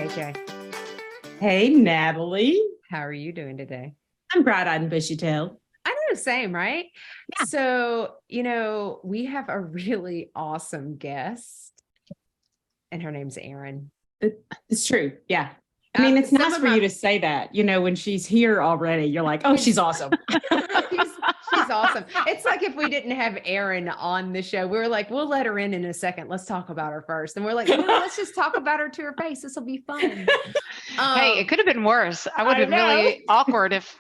JJ. Hey, Natalie. How are you doing today? I'm bright-eyed and bushy-tailed. I know, same, right? Yeah. So, we have a really awesome guest, and her name's Erin. It's true. Yeah. I mean, it's nice for you to say that, when she's here already, you're like, oh, she's awesome. She's awesome. It's like if we didn't have Erin on the show, we were like, we'll let her in a second. Let's talk about her first. And we're like, no, let's just talk about her to her face. This will be fun. Hey, it could have been worse. I would have been really awkward if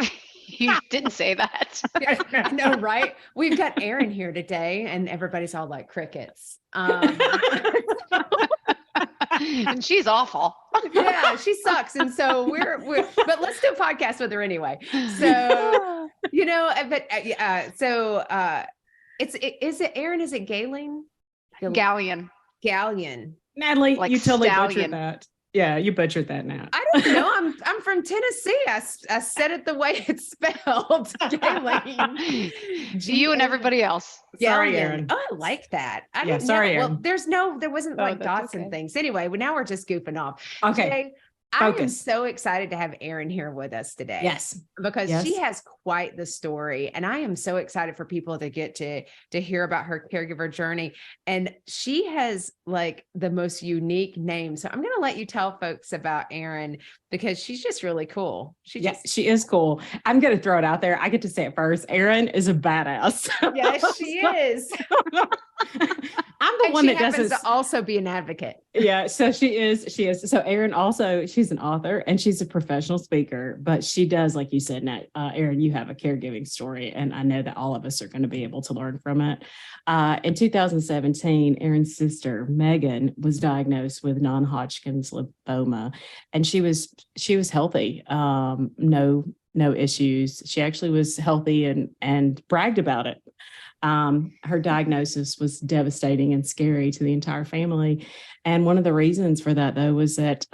you didn't say that. I know, right? We've got Erin here today, and everybody's all like crickets. And she's awful. Yeah, she sucks. And so but let's do a podcast with her anyway. So, is it Erin? Is it Gaylean? Gaylean. Natalie, Like you totally stallion. butchered that. Yeah, you butchered that now. I don't know. I'm from Tennessee. I said it the way it's spelled. Gaylean. You and everybody else. Sorry, Erin. Oh, I like that. I Yeah, didn't sorry, know. Well, there wasn't like that's dots okay. and things. Anyway, now we're just goofing off. Okay. Today, I am Focus. so excited to have Erin here with us today. Yes. Because Yes. she has quite the story, and I am so excited for people to get to hear about her caregiver journey. And she has like the most unique name. So I'm going to let you tell folks about Erin because she's just really cool. She is cool. I'm going to throw it out there. I get to say it first. Erin is a badass. Yes, she is. I'm the one that happens doesn't to also be an advocate. Yeah, so she is. So Erin also, she's an author and she's a professional speaker, but she does, like you said, Nat, Erin, you have a caregiving story, and I know that all of us are going to be able to learn from it. In 2017, Erin's sister, Megan, was diagnosed with non-Hodgkin's lymphoma, and she was healthy, no issues. She actually was healthy and bragged about it. Her diagnosis was devastating and scary to the entire family. And one of the reasons for that, though, was that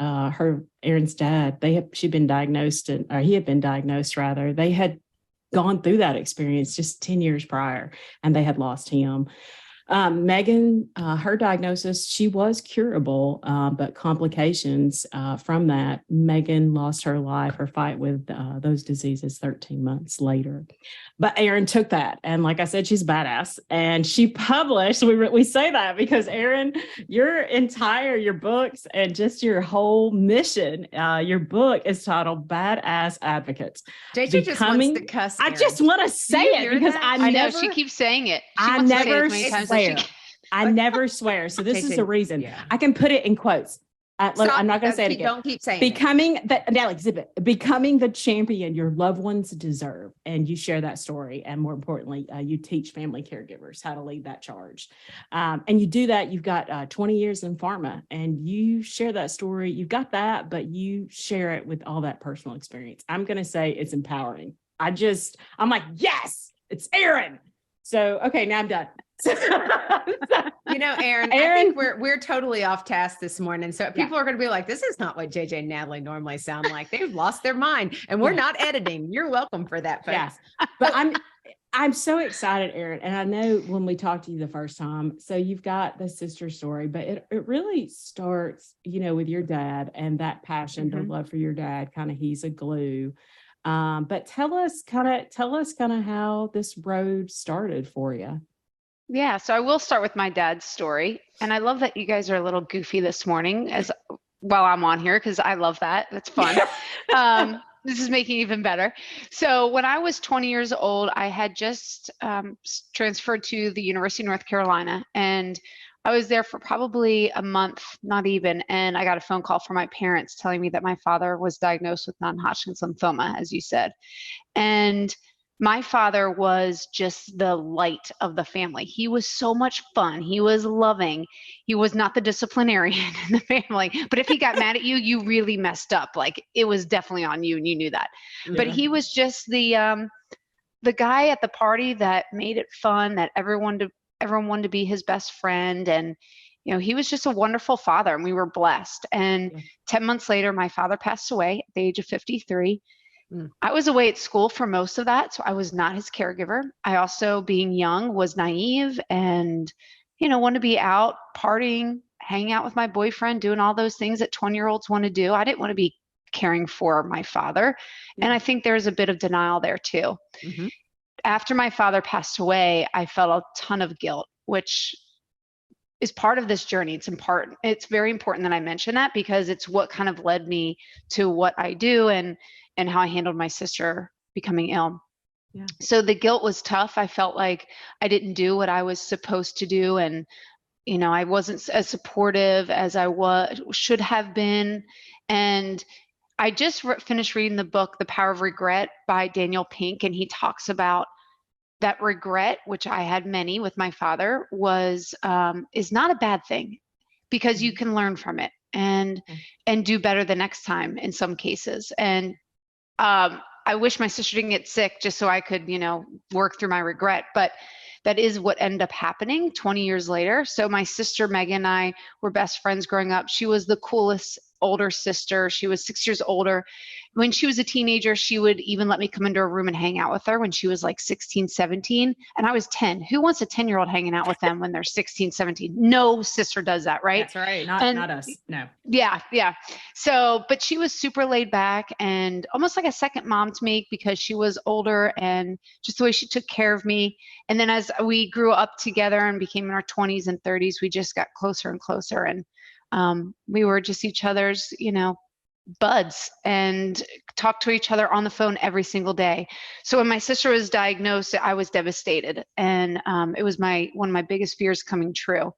Erin's dad, he had been diagnosed. They had gone through that experience just 10 years prior, and they had lost him. Megan, her diagnosis, she was curable, but complications from that, Megan lost her fight with those diseases 13 months later. But Erin took that. And like I said, she's badass. And she published, we say that because Erin, your books and just your whole mission, your book is titled Badass Advocates. JJ just wants to cuss. I Erin. just want to say it because that? I know she keeps saying it. I never swear. So this is the reason. Yeah. I can put it in quotes. I'm not going to say it again. Don't keep saying becoming the champion your loved ones deserve. And you share that story. And more importantly, you teach family caregivers how to lead that charge. And you do that. You've got 20 years in pharma, and you share that story. You've got that, but you share it with all that personal experience. I'm going to say it's empowering. I'm like, yes, it's Erin. So, okay, now I'm done. Erin, I think we're totally off task this morning. So people are going to be like, this is not what JJ and Natalie normally sound like. They've lost their mind, and we're not editing. You're welcome for that, folks. Yeah. But I'm so excited, Erin. And I know when we talked to you the first time, so you've got the sister story, but it really starts, with your dad and that passion, the love for your dad, kind of, he's a glue. But tell us kind of how this road started for you. Yeah, so I will start with my dad's story. And I love that you guys are a little goofy this morning while I'm on here, because I love that. That's fun. This is making it even better. So when I was 20 years old, I had just transferred to the University of North Carolina, and I was there for probably a month, not even, and I got a phone call from my parents telling me that my father was diagnosed with non-Hodgkin's lymphoma, as you said. And my father was just the light of the family. He was so much fun. He was loving. He was not the disciplinarian in the family. But if he got mad at you, you really messed up. Like, it was definitely on you, and you knew that. Yeah. But he was just the guy at the party that made it fun, that everyone wanted to be his best friend. And he was just a wonderful father, and we were blessed. And 10 months later, my father passed away at the age of 53. I was away at school for most of that, so I was not his caregiver. I also, being young, was naive and, wanted to be out partying, hanging out with my boyfriend, doing all those things that 20-year-olds want to do. I didn't want to be caring for my father. Yeah. And I think there's a bit of denial there too. Mm-hmm. After my father passed away, I felt a ton of guilt, which is part of this journey. It's important. It's very important that I mention that, because it's what kind of led me to what I do and how I handled my sister becoming ill. Yeah. So the guilt was tough. I felt like I didn't do what I was supposed to do. And, I wasn't as supportive as I should have been. And I just finished reading the book, The Power of Regret by Daniel Pink. And he talks about that regret, which I had many with my father, is not a bad thing, because you can learn from it and do better the next time in some cases. And I wish my sister didn't get sick just so I could, work through my regret. But that is what ended up happening 20 years later. So my sister Megan and I were best friends growing up. She was the coolest older sister. She was 6 years older. When she was a teenager, she would even let me come into her room and hang out with her when she was like 16, 17. And I was 10. Who wants a 10-year-old hanging out with them when they're 16, 17? No sister does that, right? That's right. Not us. No. Yeah. Yeah. So, but she was super laid back and almost like a second mom to me, because she was older and just the way she took care of me. And then as we grew up together and became in our 20s and 30s, we just got closer and closer. And we were just each other's, buds, and talked to each other on the phone every single day. So when my sister was diagnosed, I was devastated. And it was one of my biggest fears coming true.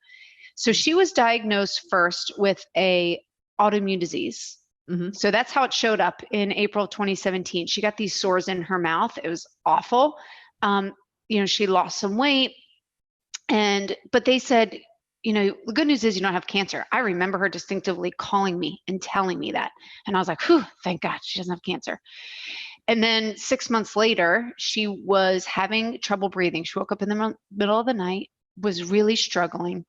So she was diagnosed first with a autoimmune disease. Mm-hmm. So that's how it showed up in April 2017. She got these sores in her mouth. It was awful. She lost some weight, but they said, the good news is you don't have cancer. I remember her distinctively calling me and telling me that. And I was like, whew, thank God she doesn't have cancer. And then 6 months later, she was having trouble breathing. She woke up in the middle of the night, was really struggling.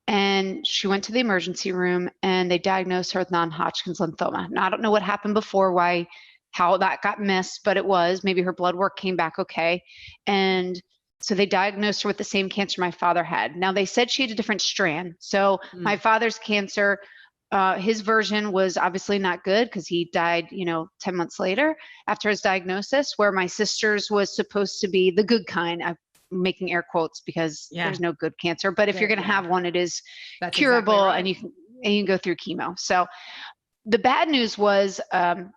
And she went to the emergency room and they diagnosed her with non-Hodgkin's lymphoma. Now, I don't know what happened before, how that got missed, but it was. Maybe her blood work came back okay. And so they diagnosed her with the same cancer my father had. Now, they said she had a different strand. So my father's cancer, his version was obviously not good because he died, 10 months later after his diagnosis, where my sister's was supposed to be the good kind. I'm making air quotes because there's no good cancer. But if you're going to have one, it is curable, exactly right. and you can go through chemo. So the bad news was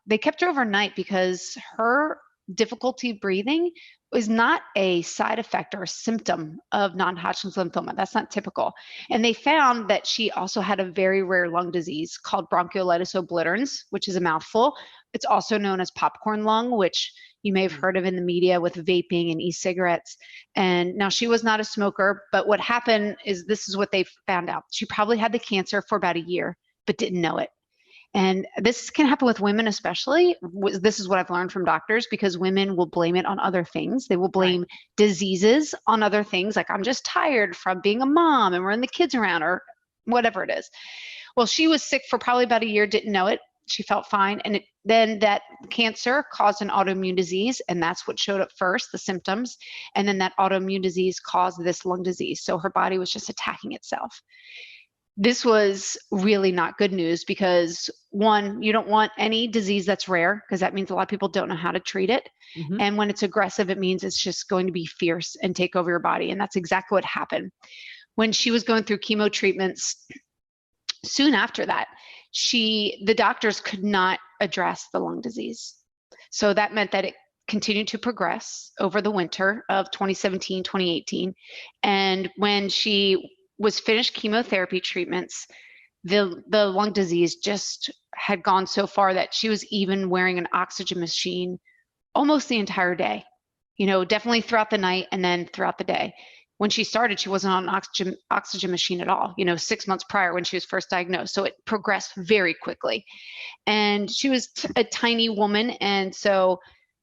they kept her overnight because her difficulty breathing is not a side effect or a symptom of non-Hodgkin's lymphoma. That's not typical. And they found that she also had a very rare lung disease called bronchiolitis obliterans, which is a mouthful. It's also known as popcorn lung, which you may have heard of in the media with vaping and e-cigarettes. And now she was not a smoker, but what happened is this is what they found out. She probably had the cancer for about a year, but didn't know it. And this can happen with women especially. This is what I've learned from doctors, because women will blame it on other things. They will blame diseases on other things, like I'm just tired from being a mom and running the kids around or whatever it is. Well, she was sick for probably about a year, didn't know it. She felt fine. And then that cancer caused an autoimmune disease, and that's what showed up first, the symptoms. And then that autoimmune disease caused this lung disease. So her body was just attacking itself. This was really not good news because, one, you don't want any disease that's rare, because that means a lot of people don't know how to treat it. Mm-hmm. And when it's aggressive, it means it's just going to be fierce and take over your body. And that's exactly what happened. When she was going through chemo treatments, soon after that, the doctors could not address the lung disease. So that meant that it continued to progress over the winter of 2017, 2018. And when she was finished chemotherapy treatments, the lung disease just had gone so far that she was even wearing an oxygen machine almost the entire day, definitely throughout the night and then throughout the day. When she started, she wasn't on an oxygen machine at all, 6 months prior when she was first diagnosed. So it progressed very quickly. And she was a tiny woman. And so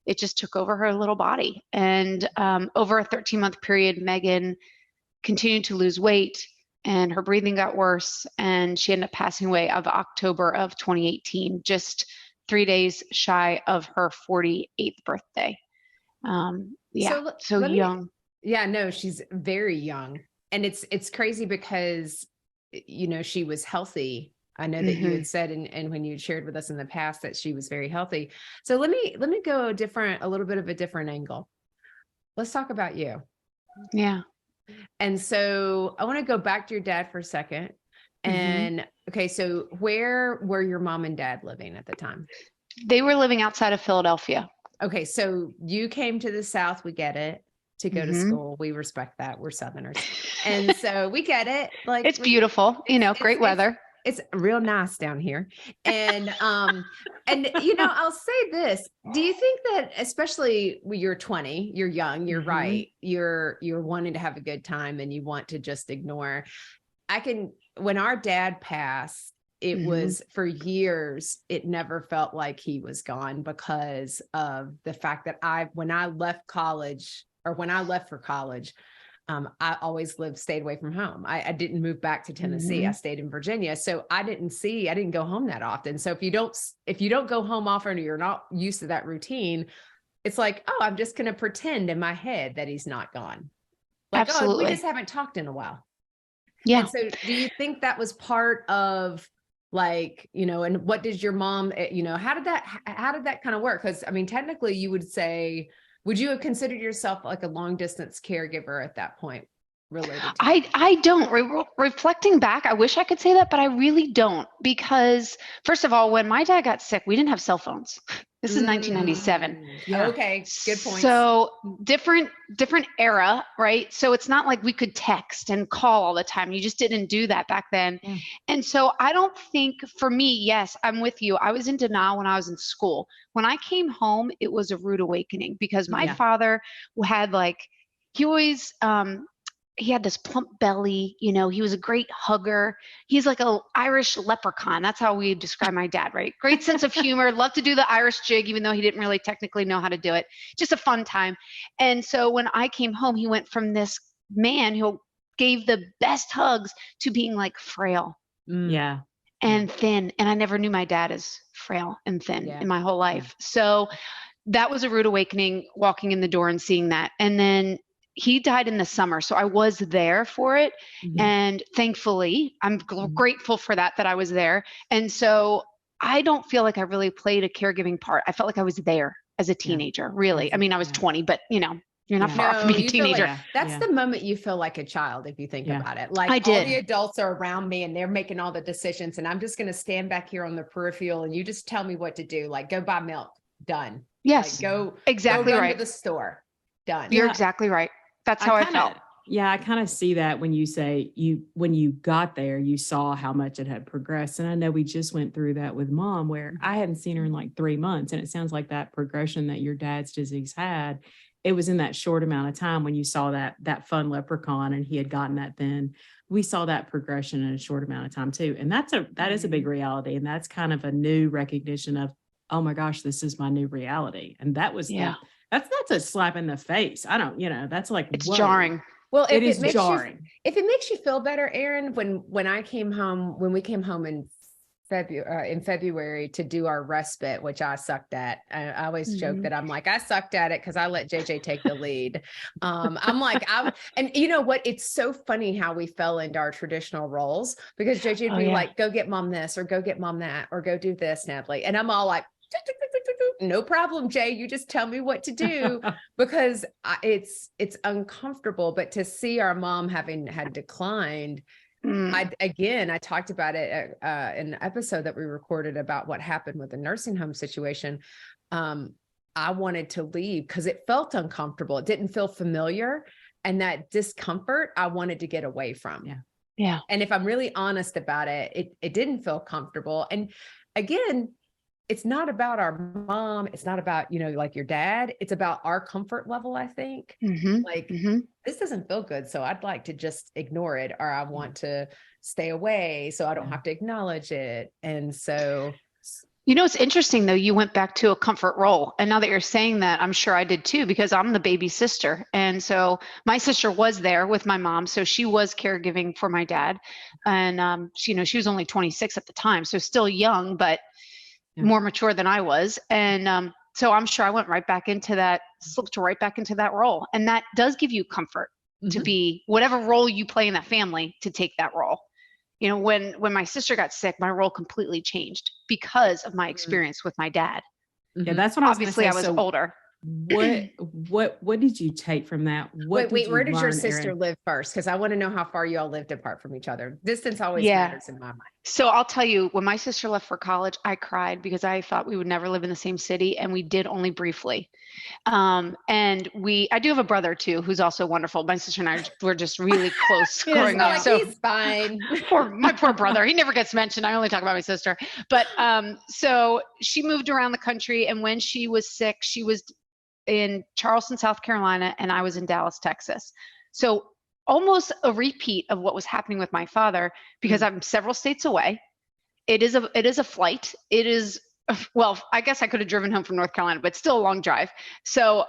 it just took over her little body. And over a 13-month period, Megan continued to lose weight and her breathing got worse, and she ended up passing away of October of 2018, just 3 days shy of her 48th birthday. So young. Yeah, no, she's very young. And it's crazy because she was healthy. I know that you had said, and when you shared with us in the past that she was very healthy. So let me go a little bit of a different angle. Let's talk about you. Yeah. And so I want to go back to your dad for a second. And okay, so where were your mom and dad living at the time? They were living outside of Philadelphia. Okay, so you came to the South, we get it, to go to school. We respect that. We're Southerners. And so we get it. Like, it's beautiful, great weather. It's real nice down here. And I'll say this. Do you think that, especially when you're 20, you're young, you're right, you're wanting to have a good time and you want to just ignore. When our dad passed, it was for years, it never felt like he was gone because of the fact that when I left for college, I always stayed away from home. I didn't move back to Tennessee. I stayed in Virginia. So I didn't go home that often. So if you don't go home often, or you're not used to that routine, it's like, oh, I'm just going to pretend in my head that he's not gone. Like, absolutely. Oh, we just haven't talked in a while. Yeah. And so do you think that was part of, like, and what did your mom, how did that kind of work? Because I mean, technically you would say, would you have considered yourself like a long distance caregiver at that point related to I don't. Reflecting back, I wish I could say that, but I really don't, because first of all, when my dad got sick, we didn't have cell phones. This is 1997. Yeah. Okay, good point. So different era, right? So it's not like we could text and call all the time. You just didn't do that back then. Yeah. And so I don't think, for me, yes, I'm with you. I was in denial when I was in school. When I came home, it was a rude awakening, because my father had he always, he had this plump belly, he was a great hugger. He's like an Irish leprechaun. That's how we describe my dad, right? Great sense of humor, loved to do the Irish jig, even though he didn't really technically know how to do it. Just a fun time. And so when I came home, he went from this man who gave the best hugs to being like frail. Yeah. And thin. And I never knew my dad as frail and thin in my whole life. So that was a rude awakening, walking in the door and seeing that. And then he died in the summer. So I was there for it. And thankfully, I'm grateful for that I was there. And so I don't feel like I really played a caregiving part. I felt like I was there as a teenager, really. I mean, I was 20, but you're not far from being a teenager. That's the moment you feel like a child, if you think about it. Like, all the adults are around me and they're making all the decisions, and I'm just going to stand back here on the peripheral and you just tell me what to do. Like, go buy milk. Done. Yes. Go exactly run right. to the store. Done. You're exactly right. That's how I felt. Yeah, I kind of see that when you say when you got there, you saw how much it had progressed. And I know we just went through that with Mom, where I hadn't seen her in like 3 months. And it sounds like that progression that your dad's disease had, it was in that short amount of time when you saw that fun leprechaun and he had gotten that thin. We saw that progression in a short amount of time too. And that is a big reality. And that's kind of a new recognition of, oh my gosh, this is my new reality. And that was, that's a slap in the face. I don't, that's like, it's jarring. Well, it is jarring. If it makes you feel better, Erin, when we came home in February to do our respite, which I sucked at. I always joke that I'm like, I sucked at it because I let JJ take the lead. And you know what? It's so funny how we fell into our traditional roles, because JJ would be like, go get Mom this, or go get Mom that, or go do this, Natalie. And I'm all like, no problem, Jay. You just tell me what to do, because it's uncomfortable. But to see our mom having had declined, I talked about it in the episode that we recorded about what happened with the nursing home situation. I wanted to leave because it felt uncomfortable. It didn't feel familiar. And that discomfort, I wanted to get away from. Yeah. And if I'm really honest about it, it didn't feel comfortable. And again, it's not about our mom. It's not about, like your dad. It's about our comfort level, I think. This doesn't feel good, so I'd like to just ignore it, or I want to stay away so I don't have to acknowledge it. And so... It's interesting, though, you went back to a comfort role. And now that you're saying that, I'm sure I did too, because I'm the baby sister. And so my sister was there with my mom. So she was caregiving for my dad. And, she was only 26 at the time. So still young, but more mature than I was. And so I'm sure I went right back into that, slipped right back into that role. And that does give you comfort to be whatever role you play in that family, to take that role. when my sister got sick, my role completely changed because of my experience with my dad. Yeah, that's what I was going to say. Obviously, I was older. What did you take from that? Wait, where does your learn, sister Erin? live first? Because I want to know how far you all lived apart from each other. Distance always Yeah. matters in my mind. So I'll tell you, when my sister left for college, I cried because I thought we would never live in the same city, and we did only briefly. And I do have a brother too, who's also wonderful. My sister and I were just really close growing up. Like, So he's fine. my poor brother, he never gets mentioned. I only talk about my sister. But so she moved around the country, and when she was sick, she was in Charleston, South Carolina, and I was in Dallas, Texas. So almost a repeat of what was happening with my father, because I'm several states away. It is a flight. It is, well, I guess I could have driven home from North Carolina, but still a long drive. So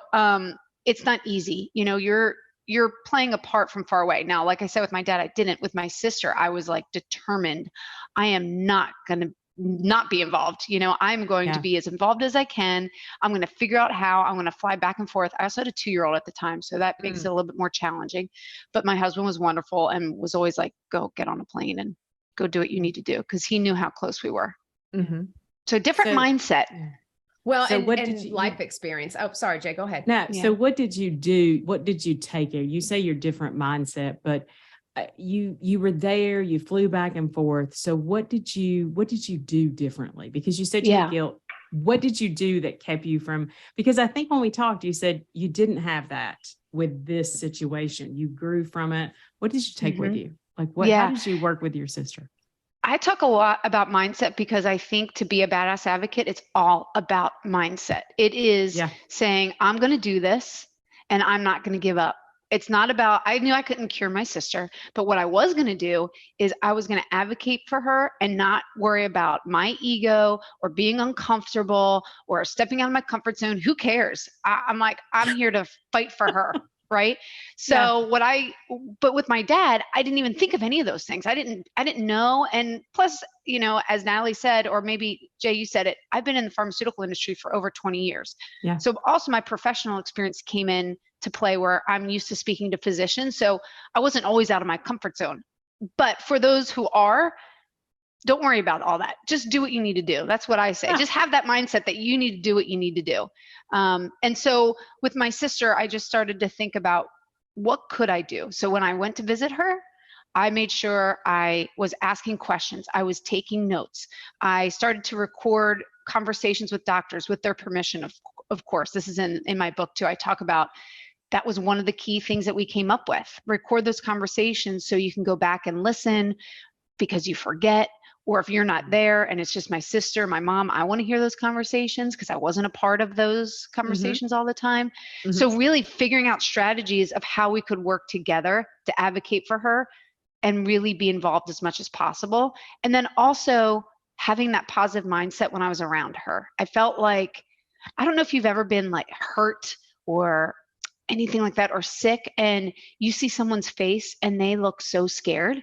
it's not easy. You're playing a part from far away. Now, like I said, with my dad, I didn't. With my sister, I was like determined. I am not going to not be involved. I'm going to be as involved as I can. I'm going to figure out how. I'm going to fly back and forth. I also had a 2-year-old at the time, so that makes it a little bit more challenging. But my husband was wonderful and was always like, go get on a plane and go do what you need to do, because he knew how close we were. Mm-hmm. So different mindset. Well, so and life experience. Oh, sorry, Jay, go ahead. No, so what did you do? What did you take here? You say your different mindset, but you were there, you flew back and forth. So what did you do differently? Because you said you had guilt. What did you do that kept you from, because I think when we talked, you said you didn't have that with this situation. You grew from it. What did you take with you? Like how did you work with your sister? I talk a lot about mindset because I think to be a badass advocate, it's all about mindset. It is saying, I'm going to do this and I'm not going to give up. It's not about, I knew I couldn't cure my sister, but what I was going to do is I was going to advocate for her and not worry about my ego or being uncomfortable or stepping out of my comfort zone. Who cares? I'm like, I'm here to fight for her. Right. So but with my dad, I didn't even think of any of those things. I didn't know. And plus, as Natalie said, or maybe Jay, you said it, I've been in the pharmaceutical industry for over 20 years. Yeah. So also my professional experience came in to play where I'm used to speaking to physicians. So I wasn't always out of my comfort zone. But for those who are, don't worry about all that. Just do what you need to do. That's what I say. Just have that mindset that you need to do what you need to do. And so with my sister, I just started to think about what could I do? So when I went to visit her, I made sure I was asking questions. I was taking notes. I started to record conversations with doctors with their permission. Of course, this is in my book too. I talk about that was one of the key things that we came up with. Record those conversations so you can go back and listen, because you forget. Or if you're not there and it's just my sister, my mom, I want to hear those conversations because I wasn't a part of those conversations all the time. So really figuring out strategies of how we could work together to advocate for her and really be involved as much as possible. And then also having that positive mindset when I was around her. I felt like, I don't know if you've ever been like hurt or anything like that or sick, and you see someone's face and they look so scared.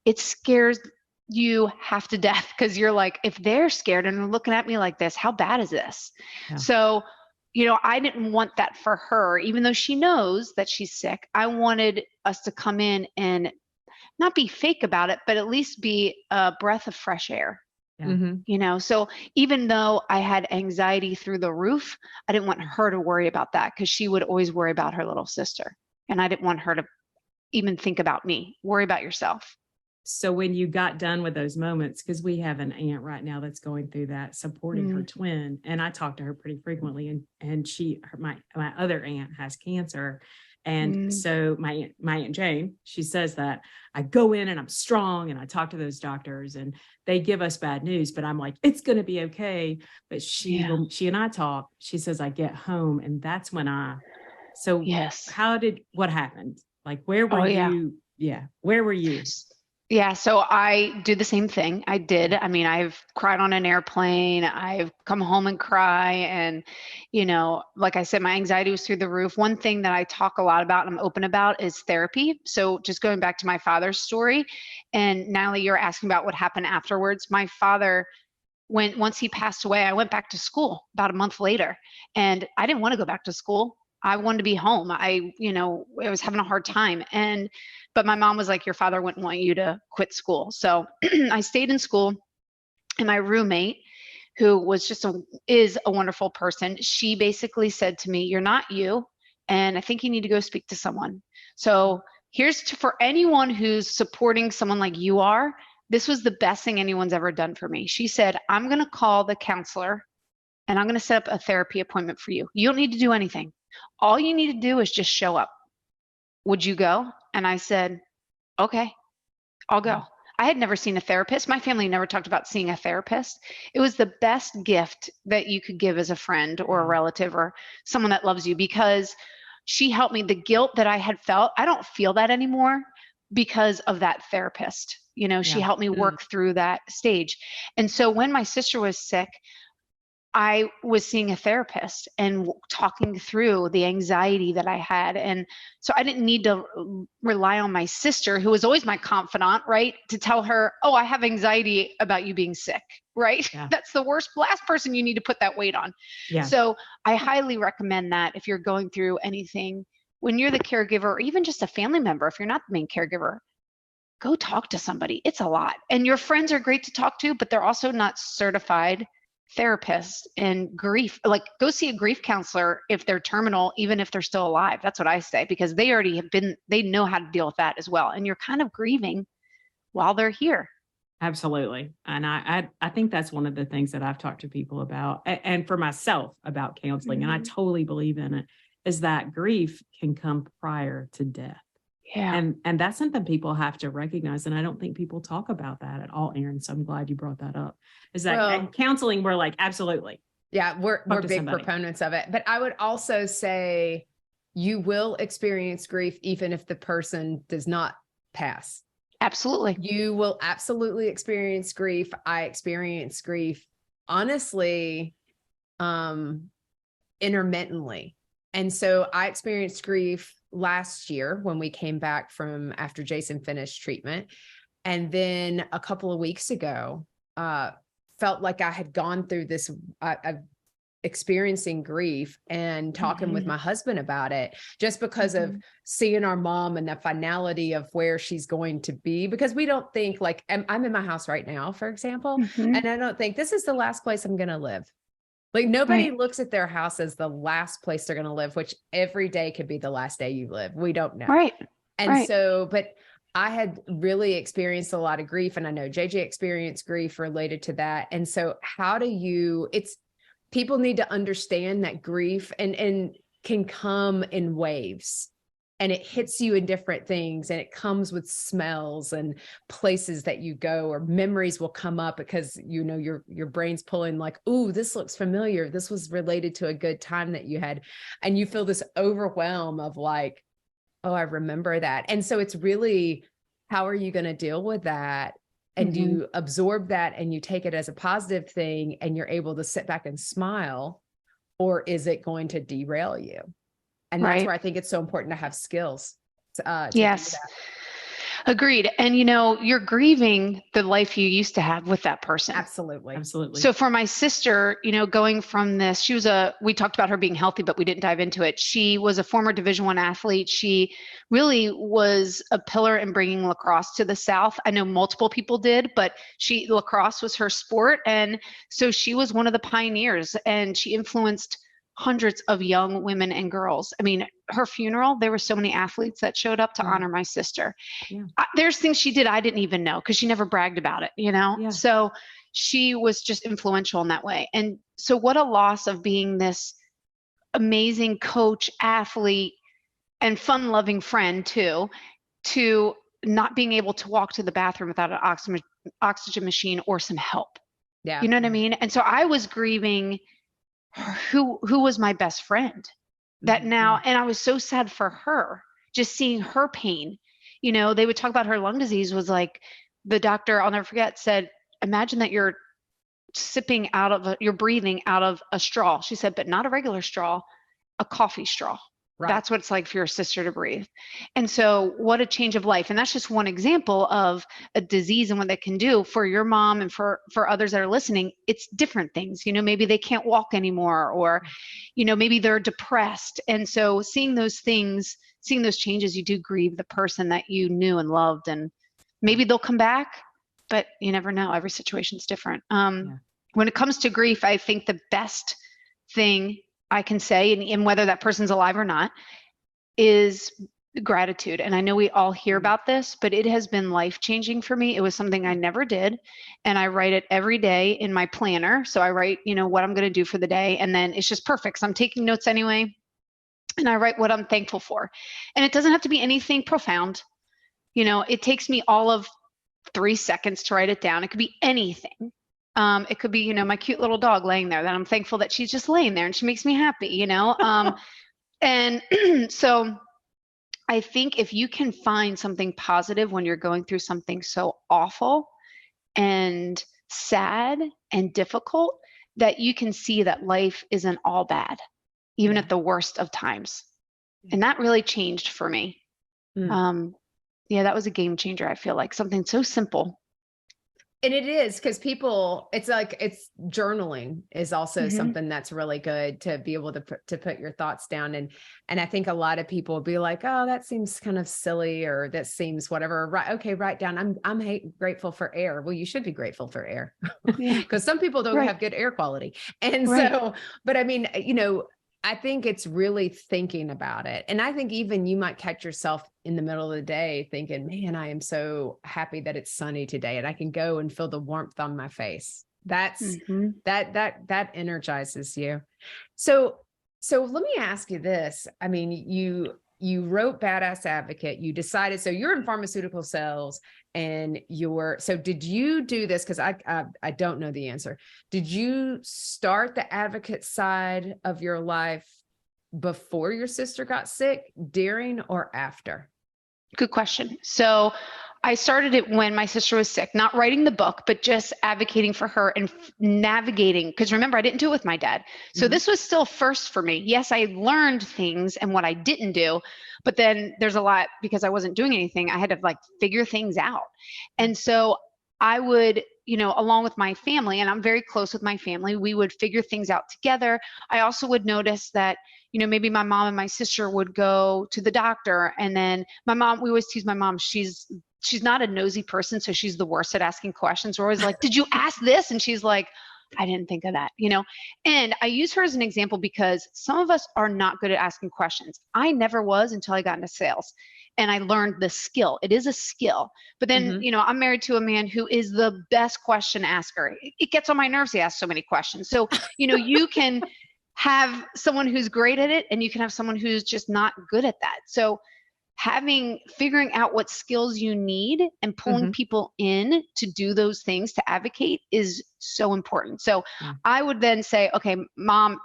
It scares you half to death, because you're like, if they're scared and they're looking at me like this, how bad is this? Yeah. So, I didn't want that for her, even though she knows that she's sick. I wanted us to come in and not be fake about it, but at least be a breath of fresh air. Yeah. So even though I had anxiety through the roof, I didn't want her to worry about that, because she would always worry about her little sister. And I didn't want her to even think about me. Worry about yourself. So when you got done with those moments, because we have an aunt right now that's going through that, supporting her twin, and I talk to her pretty frequently, and my other aunt has cancer. And so my Aunt Jane, she says that I go in and I'm strong and I talk to those doctors and they give us bad news, but I'm like, it's going to be okay. But she and I talk, she says, I get home and that's when what happened? Like, where were you? Yeah. Where were you? Yeah, so I do the same thing. I did. I mean, I've cried on an airplane. I've come home and cry. And, like I said, my anxiety was through the roof. One thing that I talk a lot about and I'm open about is therapy. So just going back to my father's story, and Natalie, you're asking about what happened afterwards. My father, once he passed away, I went back to school about a month later. And I didn't want to go back to school. I wanted to be home. I was having a hard time. But my mom was like, your father wouldn't want you to quit school. So I stayed in school, and my roommate, who was is a wonderful person, she basically said to me, you're not you, and I think you need to go speak to someone. So for anyone who's supporting someone like you are, this was the best thing anyone's ever done for me. She said, I'm going to call the counselor and I'm going to set up a therapy appointment for you. You don't need to do anything. All you need to do is just show up. Would you go? And I said, okay, I'll go. I had never seen a therapist. My family never talked about seeing a therapist. It was the best gift that you could give as a friend or a relative or someone that loves you, because she helped me. The guilt that I had felt, I don't feel that anymore because of that therapist. She helped me work through that stage. And so when my sister was sick, I was seeing a therapist and talking through the anxiety that I had. And so I didn't need to rely on my sister, who was always my confidant, right? To tell her, oh, I have anxiety about you being sick, right? Yeah. That's the last person you need to put that weight on. Yeah. So I highly recommend that if you're going through anything, when you're the caregiver or even just a family member, if you're not the main caregiver, go talk to somebody. It's a lot. And your friends are great to talk to, but they're also not certified therapists in grief. Like, go see a grief counselor if they're terminal, even if they're still alive. That's what I say, because they already they know how to deal with that as well. And you're kind of grieving while they're here. Absolutely. And I think that's one of the things that I've talked to people about, and for myself about counseling, and I totally believe in it, is that grief can come prior to death. Yeah. And that's something people have to recognize. And I don't think people talk about that at all, Erin. So I'm glad you brought that up. Is that counseling, we're like, absolutely. Yeah, we're big proponents of it. But I would also say you will experience grief even if the person does not pass. Absolutely. You will absolutely experience grief. I experience grief, honestly, intermittently. And so I experienced grief last year when we came back from after Jason finished treatment. And then a couple of weeks ago, felt like I had gone through this, experiencing grief and talking with my husband about it, just because of seeing our mom and the finality of where she's going to be. Because we don't think, like, I'm in my house right now, for example, and I don't think this is the last place I'm going to live. Like, nobody looks at their house as the last place they're going to live, which every day could be the last day you live. We don't know. Right. And so, but I had really experienced a lot of grief, and I know JJ experienced grief related to that. And so people need to understand that grief and can come in waves, and it hits you in different things, and it comes with smells and places that you go, or memories will come up because, your brain's pulling like, ooh, this looks familiar. This was related to a good time that you had. And you feel this overwhelm of like, oh, I remember that. And so it's really, how are you going to deal with that? And do you absorb that and you take it as a positive thing and you're able to sit back and smile, or is it going to derail you? And that's where I think it's so important to have skills. To yes. Agreed. And, you're grieving the life you used to have with that person. Absolutely. Absolutely. So for my sister, going from this, we talked about her being healthy, but we didn't dive into it. She was a former Division I athlete. She really was a pillar in bringing lacrosse to the South. I know multiple people did, but lacrosse was her sport. And so she was one of the pioneers, and she influenced hundreds of young women and girls. I mean, her funeral, there were so many athletes that showed up to honor my sister. Yeah. There's things she did I didn't even know, because she never bragged about it, Yeah. So she was just influential in that way. And so what a loss of being this amazing coach, athlete, and fun-loving friend too, to not being able to walk to the bathroom without an oxygen machine or some help. Yeah. You know what I mean? And so I was grieving who was my best friend that now, and I was so sad for her, just seeing her pain. They would talk about her lung disease, was like, the doctor, I'll never forget, said, imagine that you're you're breathing out of a straw. She said, but not a regular straw, a coffee straw. Right. That's what it's like for your sister to breathe. And so what a change of life. And that's just one example of a disease and what that can do for your mom and for others that are listening. It's different things, maybe they can't walk anymore, or, maybe they're depressed. And so seeing those things, seeing those changes, you do grieve the person that you knew and loved, and maybe they'll come back, but you never know. Every situation's different. When it comes to grief, I think the best thing I can say, and whether that person's alive or not, is gratitude. And I know we all hear about this, but it has been life-changing for me. It was something I never did. And I write it every day in my planner. So I write, what I'm going to do for the day. And then it's just perfect. So I'm taking notes anyway. And I write what I'm thankful for. And it doesn't have to be anything profound. It takes me all of 3 seconds to write it down. It could be anything. It could be, my cute little dog laying there that I'm thankful that she's just laying there and she makes me happy, and so I think if you can find something positive when you're going through something so awful and sad and difficult, that you can see that life isn't all bad, even at the worst of times. And that really changed for me. That was a game changer. I feel like something so simple. And it is, because it's journaling is also something that's really good to be able to put your thoughts down. And I think a lot of people will be like, oh, that seems kind of silly, or that seems whatever. Right. Okay. Write down. I'm grateful for air. Well, you should be grateful for air, because some people don't have good air quality. And so, but I mean, I think it's really thinking about it. And I think even you might catch yourself in the middle of the day thinking, man, I am so happy that it's sunny today and I can go and feel the warmth on my face. That's that energizes you. So let me ask you this. I mean, you wrote Badass Advocate, you decided, so you're in pharmaceutical sales, and so did you do this? Cause I don't know the answer. Did you start the advocate side of your life before your sister got sick, during, or after? Good question. So I started it when my sister was sick, not writing the book, but just advocating for her and navigating. Because remember, I didn't do it with my dad. So this was still first for me. Yes, I learned things and what I didn't do, but then there's a lot, because I wasn't doing anything. I had to figure things out. And so I would, along with my family, and I'm very close with my family, we would figure things out together. I also would notice that, maybe my mom and my sister would go to the doctor, and then my mom, we always tease my mom, she's not a nosy person, so she's the worst at asking questions. We're always like, did you ask this? And she's like, I didn't think of that, And I use her as an example because some of us are not good at asking questions. I never was until I got into sales, and I learned the skill. It is a skill. But then, I'm married to a man who is the best question asker. It gets on my nerves. He asks so many questions. So, you can have someone who's great at it, and you can have someone who's just not good at that. So figuring out what skills you need and pulling people in to do those things, to advocate, is so important. So I would then say, okay, Mom,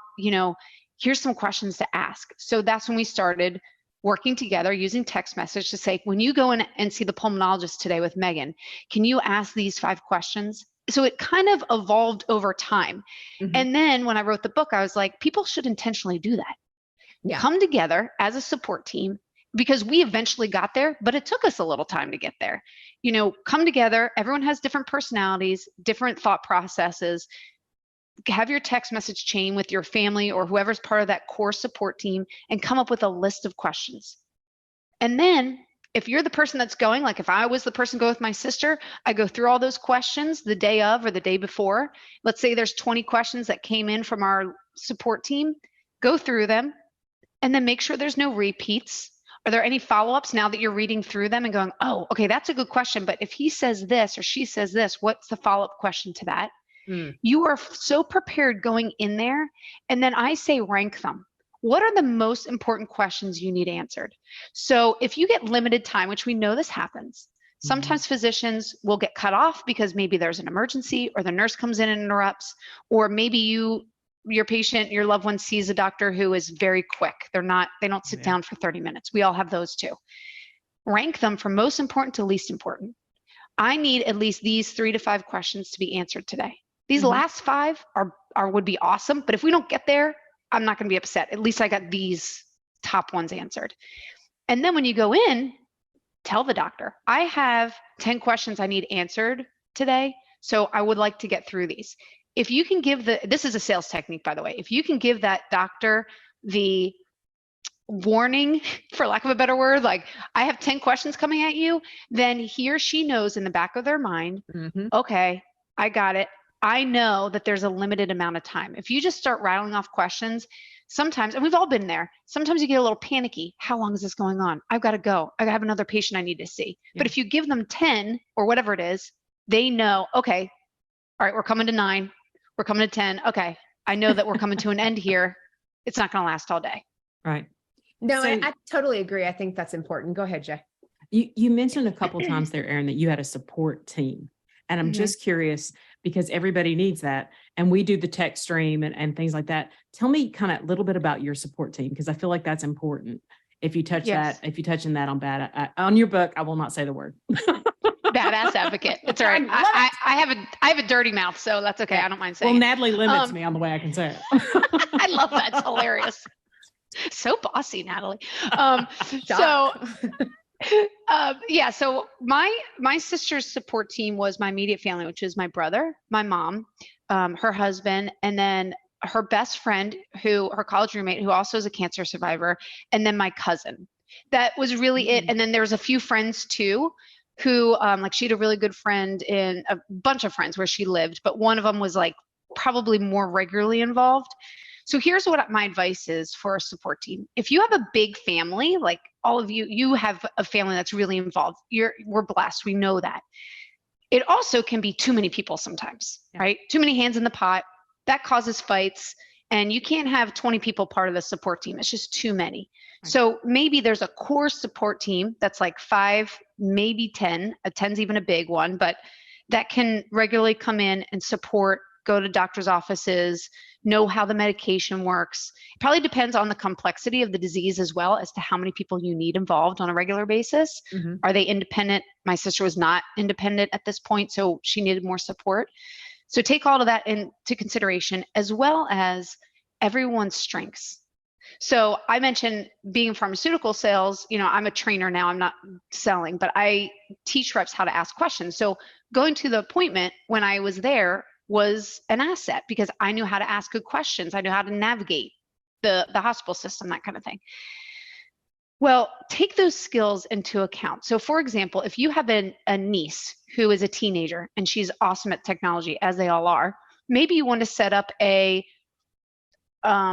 here's some questions to ask. So that's when we started working together using text message to say, when you go in and see the pulmonologist today with Megan, can you ask these 5 questions? So it kind of evolved over time. And then when I wrote the book, I was like, people should intentionally do that. Come together as a support team, because we eventually got there, but it took us a little time to get there. Come together. Everyone has different personalities, different thought processes. Have your text message chain with your family or whoever's part of that core support team, and come up with a list of questions. And then if you're the person that's going, like if I was the person go with my sister, I go through all those questions the day of or the day before. Let's say there's 20 questions that came in from our support team. Go through them and then make sure there's no repeats. Are there any follow-ups now that you're reading through them and going, oh, okay, that's a good question, but if he says this or she says this, what's the follow-up question to that? You are so prepared going in there. And then I say rank them. What are the most important questions you need answered? So if you get limited time, which we know this happens, sometimes physicians will get cut off because maybe there's an emergency, or the nurse comes in and interrupts, or maybe your patient, your loved one, sees a doctor who is very quick. They don't sit down for 30 minutes. We all have those too. Rank them from most important to least important. I need at least these 3 to 5 questions to be answered today. These last 5 would be awesome, but if we don't get there, I'm not going to be upset. At least I got these top ones answered. And then when you go in, tell the doctor, I have 10 questions I need answered today. So I would like to get through these. If you can give this is a sales technique, by the way, if you can give that doctor the warning, for lack of a better word, like I have 10 questions coming at you, then he or she knows in the back of their mind, okay, I got it. I know that there's a limited amount of time. If you just start rattling off questions, sometimes, and we've all been there, sometimes you get a little panicky. How long is this going on? I've got to go. I have another patient I need to see. Yeah. But if you give them 10 or whatever it is, they know, okay, all right, we're coming to 9. We're coming to 10. Okay, I know that we're coming to an end here. It's not going to last all day. Right. No, so, I totally agree. I think that's important. Go ahead, Jay. You mentioned a couple of times there, Erin, that you had a support team. And I'm just curious, because everybody needs that. And we do the text stream and things like that. Tell me kind of a little bit about your support team, because I feel like that's important. If you touch that, if you touch on that on bad, on your book, I will not say the word. Badass advocate. It's all right. I have a dirty mouth, so that's okay. I don't mind saying. Well, Natalie limits me on the way I can say it. I love that. It's hilarious. So bossy, Natalie. So my sister's support team was my immediate family, which is my brother, my mom, her husband, and then her best friend, her college roommate, who also is a cancer survivor, and then my cousin. That was really it. And then there was a few friends too, who like she had a really good friend in a bunch of friends where she lived, but one of them was like probably more regularly involved. So here's what my advice is for a support team. If you have a big family, like all of you have a family that's really involved. We're blessed. We know that. It also can be too many people sometimes, right? Too many hands in the pot. That causes fights. And you can't have 20 people part of the support team. It's just too many. Right. So maybe there's a core support team that's like 5, maybe 10. A 10's even a big one, but that can regularly come in and support, go to doctor's offices, know how the medication works. It probably depends on the complexity of the disease as well as to how many people you need involved on a regular basis. Are they independent? My sister was not independent at this point, so she needed more support. So take all of that into consideration, as well as everyone's strengths. So I mentioned being in pharmaceutical sales, I'm a trainer now, I'm not selling, but I teach reps how to ask questions. So going to the appointment when I was there was an asset because I knew how to ask good questions. I knew how to navigate the hospital system, that kind of thing. Well, take those skills into account. So for example, if you have a niece who is a teenager and she's awesome at technology, as they all are, maybe you want to set up a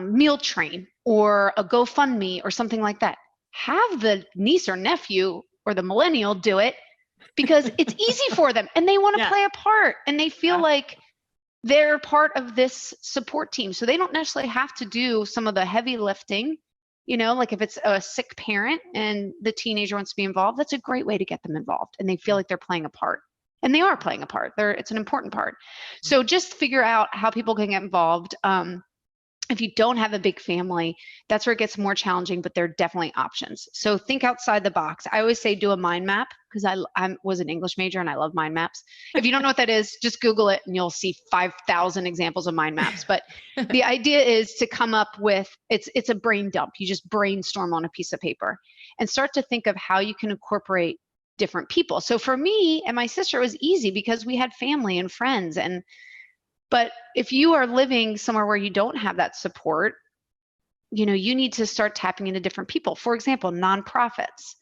meal train or a GoFundMe or something like that. Have the niece or nephew or the millennial do it because it's easy for them and they want to play a part and they feel like they're part of this support team. So they don't necessarily have to do some of the heavy lifting. Like if it's a sick parent and the teenager wants to be involved, that's a great way to get them involved. And they feel like they're playing a part. And they are playing a part. It's an important part. So just figure out how people can get involved. If you don't have a big family, that's where it gets more challenging, but there are definitely options. So think outside the box. I always say do a mind map because I was an English major and I love mind maps. If you don't know what that is, just Google it and you'll see 5,000 examples of mind maps. But the idea is to come up with, it's a brain dump. You just brainstorm on a piece of paper and start to think of how you can incorporate different people. So for me and my sister, it was easy because we had family and friends. But if you are living somewhere where you don't have that support, you need to start tapping into different people. For example, nonprofits.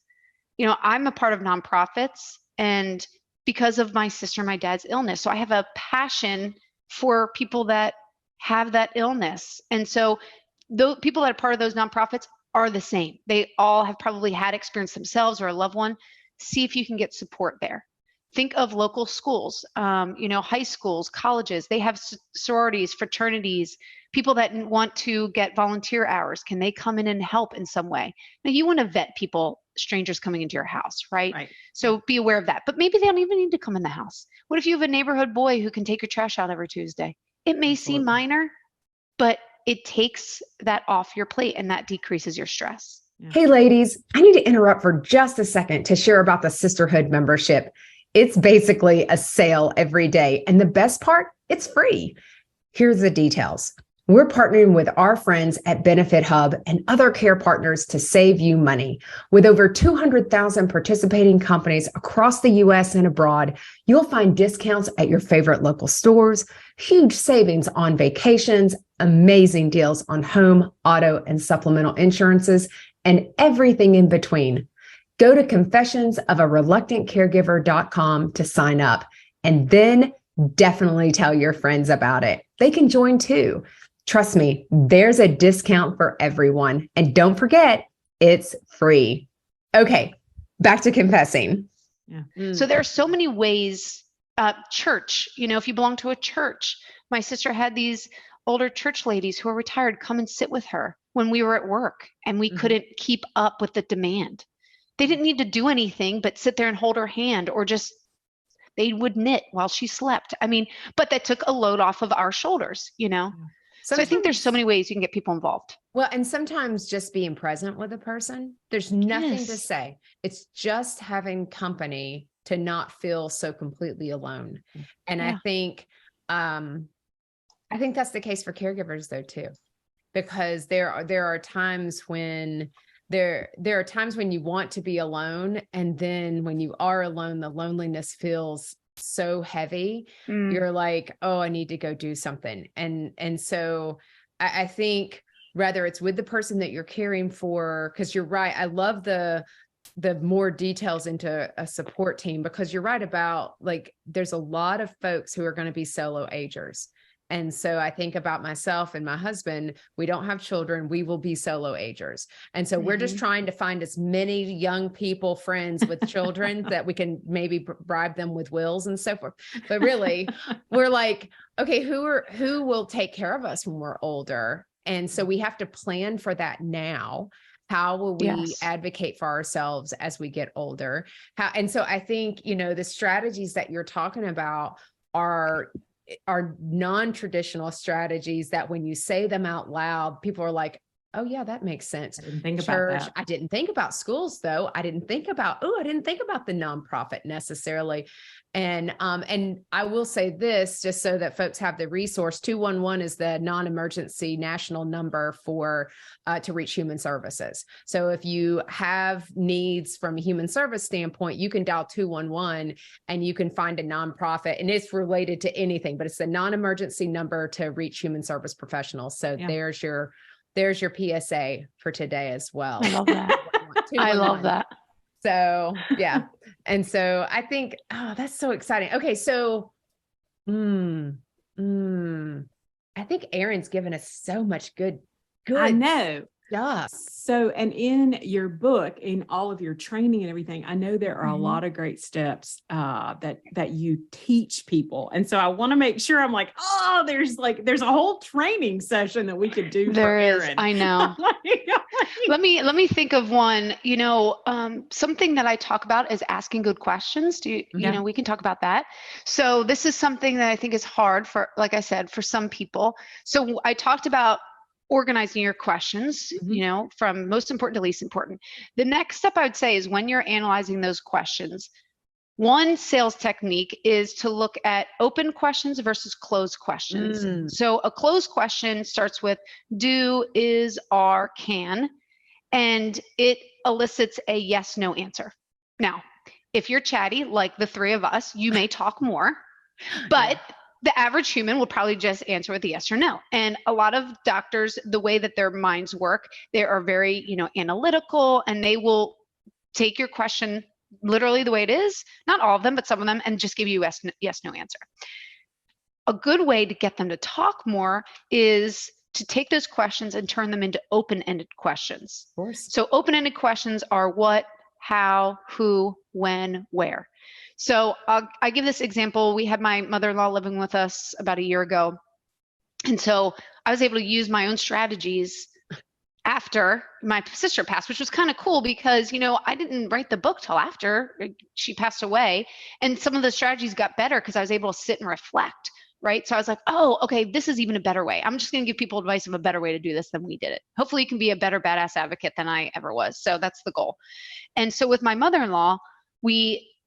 I'm a part of nonprofits and because of my sister and my dad's illness. So I have a passion for people that have that illness. And so the people that are part of those nonprofits are the same. They all have probably had experience themselves or a loved one. See if you can get support there. Think of local schools, high schools, colleges. They have sororities, fraternities, people that want to get volunteer hours. Can they come in and help in some way? Now, you want to vet people, strangers coming into your house, right? So be aware of that. But maybe they don't even need to come in the house. What if you have a neighborhood boy who can take your trash out every Tuesday? It may seem minor, but it takes that off your plate and that decreases your stress. Hey, ladies, I need to interrupt for just a second to share about the Sisterhood membership. It's basically a sale every day. And the best part, it's free. Here's the details. We're partnering with our friends at Benefit Hub and other care partners to save you money. With over 200,000 participating companies across the U.S. and abroad, you'll find discounts at your favorite local stores, huge savings on vacations, amazing deals on home, auto, and supplemental insurances, and everything in between. Go to confessionsofareluctantcaregiver.com to sign up, and then definitely tell your friends about it. They can join too. Trust me, there's a discount for everyone. And don't forget, it's free. Okay, back to confessing. Yeah. So there are so many ways, church, if you belong to a church, my sister had these older church ladies who are retired come and sit with her when we were at work and we couldn't keep up with the demand. They didn't need to do anything but sit there and hold her hand, or just they would knit while she slept. But that took a load off of our shoulders, So I think there's so many ways you can get people involved. Well, and sometimes just being present with a person, there's nothing to Yes. say. It's just having company to not feel so completely alone. And Yeah. I think that's the case for caregivers though, too, because there are times when there are times when you want to be alone. And then when you are alone, the loneliness feels so heavy. You're like, oh, I need to go do something. And so I think whether it's with the person that you're caring for, because you're right, I love the more details into a support team, because you're right about, like, there's a lot of folks who are going to be solo agers. And so I think about myself and my husband. We don't have children. We will be solo agers. And so we're just trying to find as many young people, friends with children that we can maybe bribe them with wills and so forth. But really, we're like, okay, who will take care of us when we're older? And so we have to plan for that now. How will we advocate for ourselves as we get older? And so I think, the strategies that you're talking about are non-traditional strategies that when you say them out loud, people are like, oh yeah, that makes sense. I didn't think about that. I didn't think about schools though. I didn't think about the nonprofit necessarily. And I will say this, just so that folks have the resource, 211 is the non-emergency national number for to reach human services. So if you have needs from a human service standpoint, you can dial 211 and you can find a nonprofit, and it's related to anything, but it's the non-emergency number to reach human service professionals. So there's your PSA for today as well. I love that. I love that. So, yeah. And so I think, oh, that's so exciting. Okay. So, I think Erin's given us so much good I know. stuff. So, and in your book, in all of your training and everything, I know there are a lot of great steps that you teach people. And so I want to make sure, I'm like, oh, there's a whole training session that we could do for Erin. I know. Let me think of one. Something that I talk about is asking good questions. We can talk about that. So this is something that I think is hard for, like I said, for some people. So I talked about organizing your questions, from most important to least important. The next step I would say is, when you're analyzing those questions, one sales technique is to look at open questions versus closed questions. So a closed question starts with do, is, are, can, and it elicits a yes, no answer. Now, if you're chatty, like the three of us, you may talk more, but the average human will probably just answer with a yes or no. And a lot of doctors, the way that their minds work, they are very, analytical, and they will take your question literally the way it is, not all of them, but some of them, and just give you a yes, no answer. A good way to get them to talk more is to take those questions and turn them into open-ended questions. Of course. So open-ended questions are what, how, who, when, where. So I give this example. We had my mother-in-law living with us about a year ago. And so I was able to use my own strategies after my sister passed, which was kind of cool because, I didn't write the book till after she passed away. And some of the strategies got better because I was able to sit and reflect, right? So I was like, oh, okay, this is even a better way. I'm just going to give people advice of a better way to do this than we did it. Hopefully you can be a better badass advocate than I ever was. So that's the goal. And so with my mother-in-law,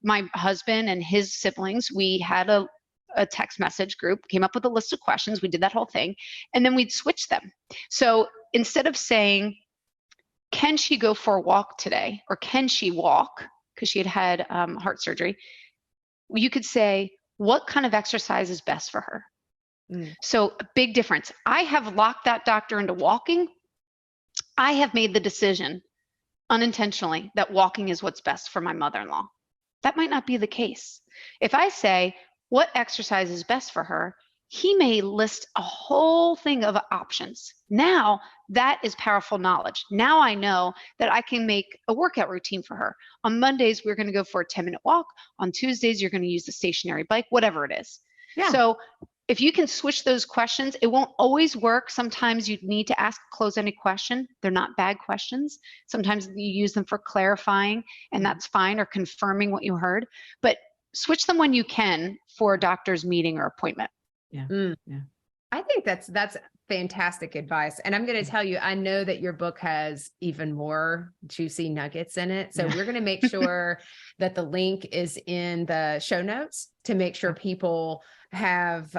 my husband and his siblings, we had a a text message group, came up with a list of questions. We did that whole thing. And then we'd switch them. So instead of saying, can she go for a walk today? Or can she walk? Because she had heart surgery. You could say, what kind of exercise is best for her? So a big difference. I have locked that doctor into walking. I have made the decision unintentionally that walking is what's best for my mother-in-law. That might not be the case. If I say, what exercise is best for her, he may list a whole thing of options. Now, that is powerful knowledge. Now I know that I can make a workout routine for her. On Mondays, we're going to go for a 10-minute walk. On Tuesdays, you're going to use the stationary bike, whatever it is. Yeah. So if you can switch those questions, it won't always work. Sometimes you need to ask a closed-ended question. They're not bad questions. Sometimes you use them for clarifying, and that's fine, or confirming what you heard. But switch them when you can for a doctor's meeting or appointment. Yeah. Yeah. I think that's fantastic advice. And I'm going to tell you, I know that your book has even more juicy nuggets in it. So we're going to make sure that the link is in the show notes to make sure people have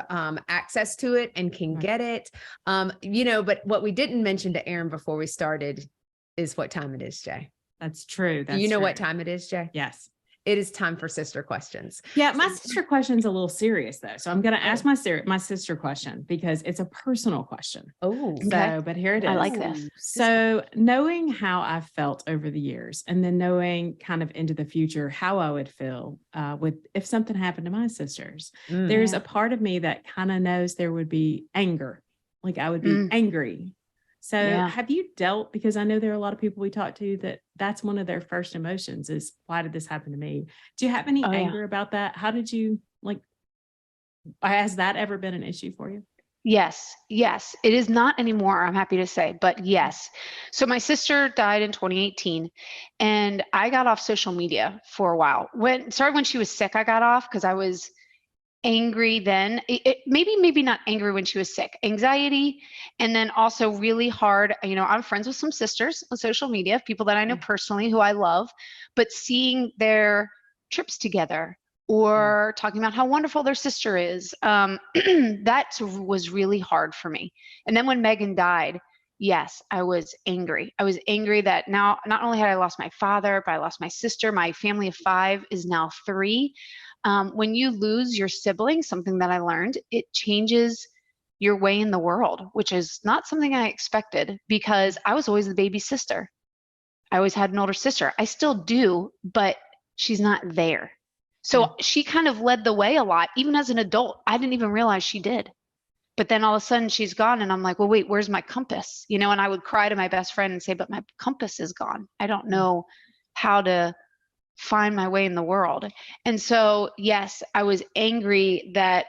access to it and can get it. But what we didn't mention to Erin before we started is what time it is, Jay. That's true. Do you know what time it is, Jay? Yes. It is time for sister questions. Yeah, my sister question's a little serious though. So I'm going to ask my sister question because it's a personal question. Oh, so, but here it is. I like this. So knowing how I felt over the years and then knowing kind of into the future, how I would feel if something happened to my sisters, there's a part of me that kind of knows there would be anger. Like I would be angry. So have you dealt, because I know there are a lot of people we talk to that's one of their first emotions is, why did this happen to me? Do you have any anger about that? How did you has that ever been an issue for you? Yes. It is not anymore, I'm happy to say, but yes. So my sister died in 2018 and I got off social media for a while. When she was sick, I got off because I was angry then. Maybe not angry when she was sick, anxiety, and then also really hard. I'm friends with some sisters on social media, people that I know personally who I love, but seeing their trips together or talking about how wonderful their sister is, that was really hard for me. And then when Megan died, yes, I was angry. I was angry that now not only had I lost my father, but I lost my sister. My family of 5 is now 3. When you lose your sibling, something that I learned, it changes your way in the world, which is not something I expected because I was always the baby sister. I always had an older sister. I still do, but she's not there. So she kind of led the way a lot, even as an adult. I didn't even realize she did. But then all of a sudden she's gone and I'm like, well, wait, where's my compass? And I would cry to my best friend and say, but my compass is gone. I don't know how to find my way in the world. And so, yes, I was angry that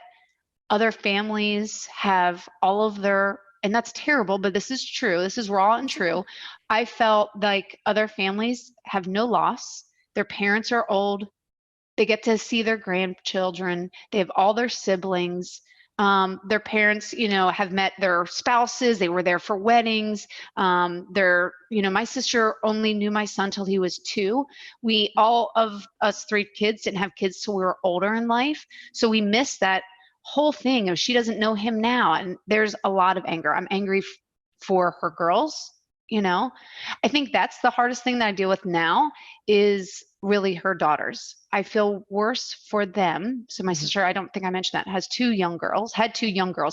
other families have all of their, and that's terrible, but this is true. This is raw and true. I felt like other families have no loss. Their parents are old. They get to see their grandchildren. They have all their siblings. Their parents, have met their spouses. They were there for weddings. My sister only knew my son till he was 2. All of us 3 kids didn't have kids till we were older in life. So we missed that whole thing of she doesn't know him now. And there's a lot of anger. I'm angry for her girls. I think that's the hardest thing that I deal with now is really her daughters. I feel worse for them. So my sister, I don't think I mentioned that, had 2 young girls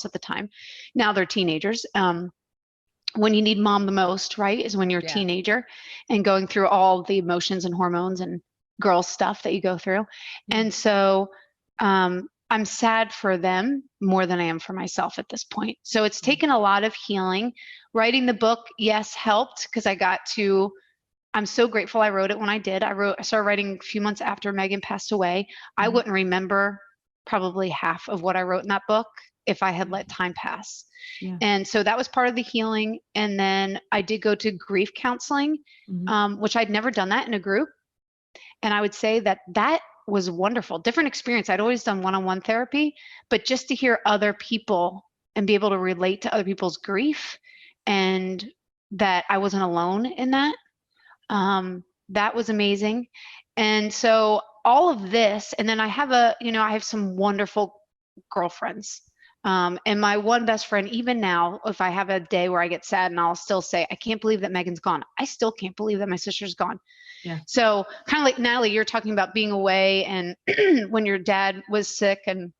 at the time. Now they're teenagers. When you need mom the most, right, is when you're a teenager and going through all the emotions and hormones and girl stuff that you go through. And so I'm sad for them more than I am for myself at this point. So it's taken a lot of healing. Writing the book, yes, helped because I'm so grateful I wrote it when I did. I started writing a few months after Megan passed away. I wouldn't remember probably half of what I wrote in that book if I had let time pass. Yeah. And so that was part of the healing. And then I did go to grief counseling, which I'd never done that in a group. And I would say that was wonderful, different experience. I'd always done one-on-one therapy, but just to hear other people and be able to relate to other people's grief and that I wasn't alone in that, that was amazing. And so all of this, and then I have I have some wonderful girlfriends. And my one best friend, even now, if I have a day where I get sad and I'll still say, I can't believe that Megan's gone. I still can't believe that my sister's gone. Yeah. So kind of like Natalie, you're talking about being away and when your dad was sick and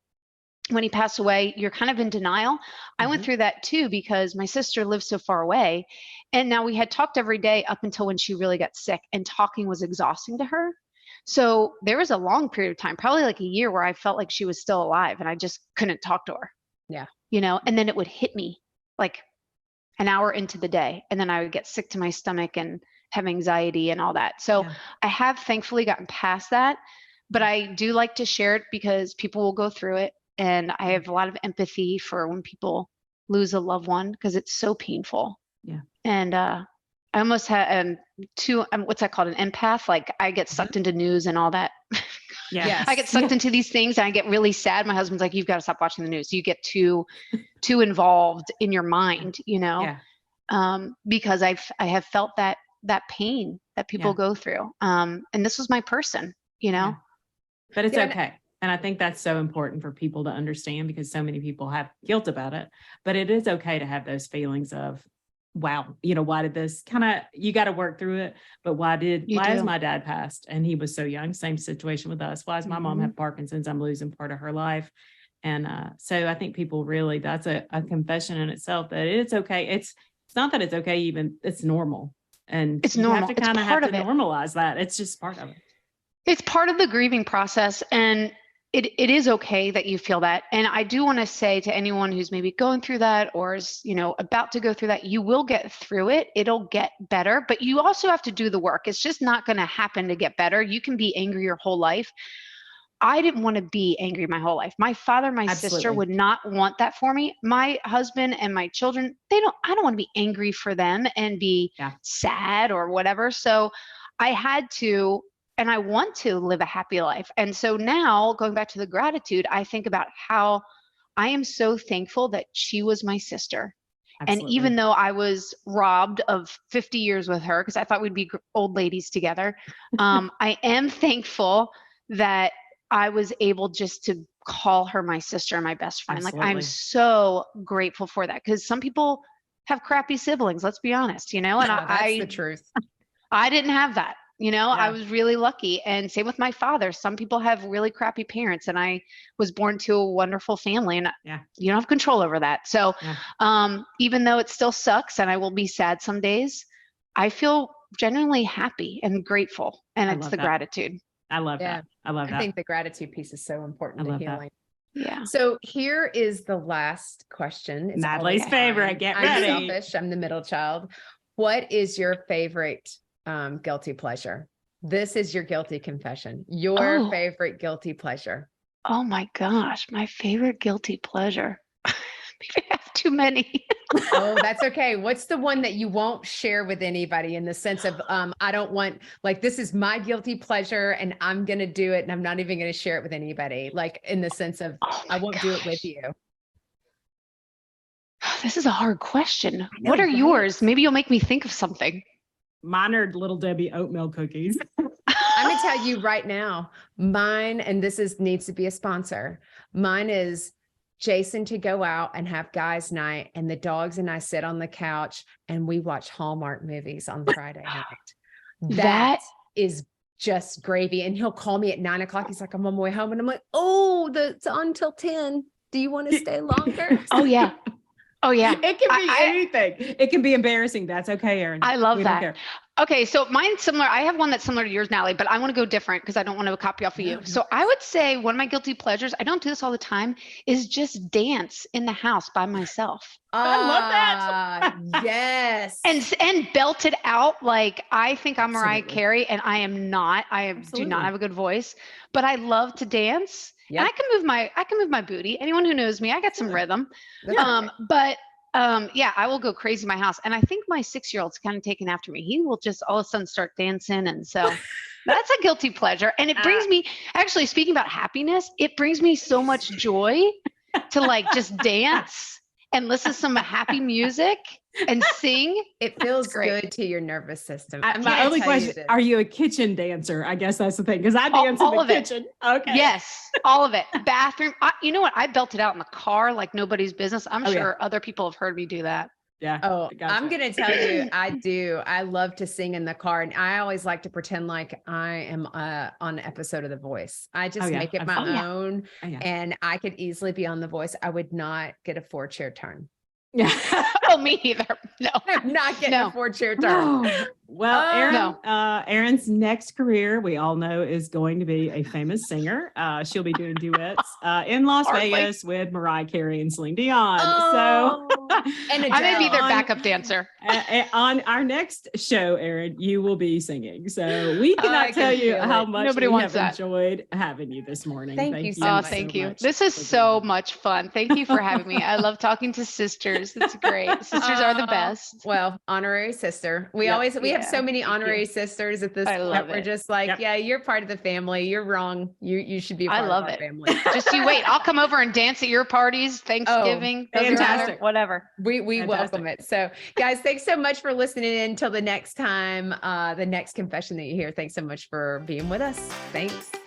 when he passed away, you're kind of in denial. I went through that too, because my sister lived so far away. And now we had talked every day up until when she really got sick, and talking was exhausting to her. So there was a long period of time, probably like a year, where I felt like she was still alive and I just couldn't talk to her. Yeah. You know, and then it would hit me like an hour into the day, and then I would get sick to my stomach and have anxiety and all that. So I have thankfully gotten past that, but I do like to share it because people will go through it. And I have a lot of empathy for when people lose a loved one, because it's so painful. Yeah. And I almost had what's that called? An empath. Like I get sucked into news and all that. Yeah. Yes. I get sucked into these things and I get really sad. My husband's like, you've got to stop watching the news. You get too involved in your mind, you know, because I have felt that pain that people go through. And this was my person, you know. Yeah. But it's okay. And I think that's so important for people to understand, because so many people have guilt about it. But it is okay to have those feelings of, wow, you know, why did this you got to work through it. But why is my dad passed? And he was so young, same situation with us. Why does my mom have Parkinson's? I'm losing part of her life. And so I think people really, that's a confession in itself, that it's okay. It's not that it's okay, even it's normal. And it's normal. You have to normalize that. It's just part of it. It's part of the grieving process. And it is okay that you feel that. And I do want to say to anyone who's maybe going through that or is, you know, about to go through that, you will get through it. It'll get better, but you also have to do the work. It's just not going to happen to get better. You can be angry your whole life. I didn't want to be angry my whole life. My father, my sister would not want that for me. My husband and my children, I don't want to be angry for them and be sad or whatever. So I had to, and I want to live a happy life. And so now, going back to the gratitude, I think about how I am so thankful that she was my sister. Absolutely. And even though I was robbed of 50 years with her, because I thought we'd be old ladies together, I am thankful that I was able just to call her my sister and my best friend. Absolutely. Like, I'm so grateful for that, because some people have crappy siblings, let's be honest, you know, and that's the truth. I didn't have that. You know, I was really lucky. And same with my father. Some people have really crappy parents, and I was born to a wonderful family, and you don't have control over that. So even though it still sucks and I will be sad some days, I feel genuinely happy and grateful. And it's the gratitude. I love that. I love that. I think the gratitude piece is so important to healing. Yeah. So here is the last question. It's Natalie's favorite. Get ready. I'm selfish. I'm the middle child. What is your favorite guilty pleasure? This is your guilty confession. Your favorite guilty pleasure. Oh my gosh, my favorite guilty pleasure. Maybe I have too many. Oh, that's okay. What's the one that you won't share with anybody, in the sense of I don't want, like, this is my guilty pleasure and I'm going to do it and I'm not even going to share it with anybody, like in the sense of I won't do it with you. This is a hard question. What are yours? Maybe you'll make me think of something. Mine are Little Debbie oatmeal cookies. I'm going to tell you right now, mine, and this needs to be a sponsor. Mine is Jason to go out and have guys' night, and the dogs and I sit on the couch and we watch Hallmark movies on Friday night. That is just gravy. And he'll call me at 9:00. He's like, I'm on my way home. And I'm like, it's on till 10. Do you want to stay longer? Oh yeah. Oh yeah. It can be anything. It can be embarrassing. That's okay, Erin. I love that. Okay. So mine's similar. I have one that's similar to yours, Natalie, but I want to go different because I don't want to copy off of you. So I would say one of my guilty pleasures, I don't do this all the time, is just dance in the house by myself. I love that. Yes. And belt it out. Like, I think I'm Mariah Carey, and I am not. Do not have a good voice, but I love to dance. Yep. And I can move my booty. Anyone who knows me, I got some rhythm. But I will go crazy in my house. And I think my 6-year-old's kind of taken after me. He will just all of a sudden start dancing. And so that's a guilty pleasure. And it brings me, actually, speaking about happiness, it brings me so much joy to like just dance and listen to some happy music. and sing. It feels great. good to your nervous system. My only question, are you a kitchen dancer? I guess that's the thing, because I dance all in the of it. kitchen. Okay. Yes, all of it. Bathroom. You know what? I belted out in the car like nobody's business. I'm sure other people have heard me do that. Yeah. Oh, gotcha. I'm going to tell you, I do. I love to sing in the car, and I always like to pretend like I am on an episode of The Voice. I just make it my own, and I could easily be on The Voice. I would not get a 4-chair turn. Yeah. Oh, me either. No, I'm not getting a 4-chair turn. No. Well, Erin's next career, we all know, is going to be a famous singer. She'll be doing duets in Las Vegas with Mariah Carey and Celine Dion. Oh, and I may be their backup dancer. On our next show, Erin, you will be singing. So we cannot tell you how much we have enjoyed having you this morning. Thank you so much. Thank you. This is so much fun. Thank you for having me. I love talking to sisters. It's great. Sisters are the best. Well, honorary sister. We have so many honorary sisters at this point. We're just like, you're part of the family. You're wrong. You should be a part of our family. Just you wait. I'll come over and dance at your parties, Thanksgiving, fantastic. Whatever. We welcome it. So guys, thanks so much for listening in. Until the next time, the next confession that you hear. Thanks so much for being with us. Thanks.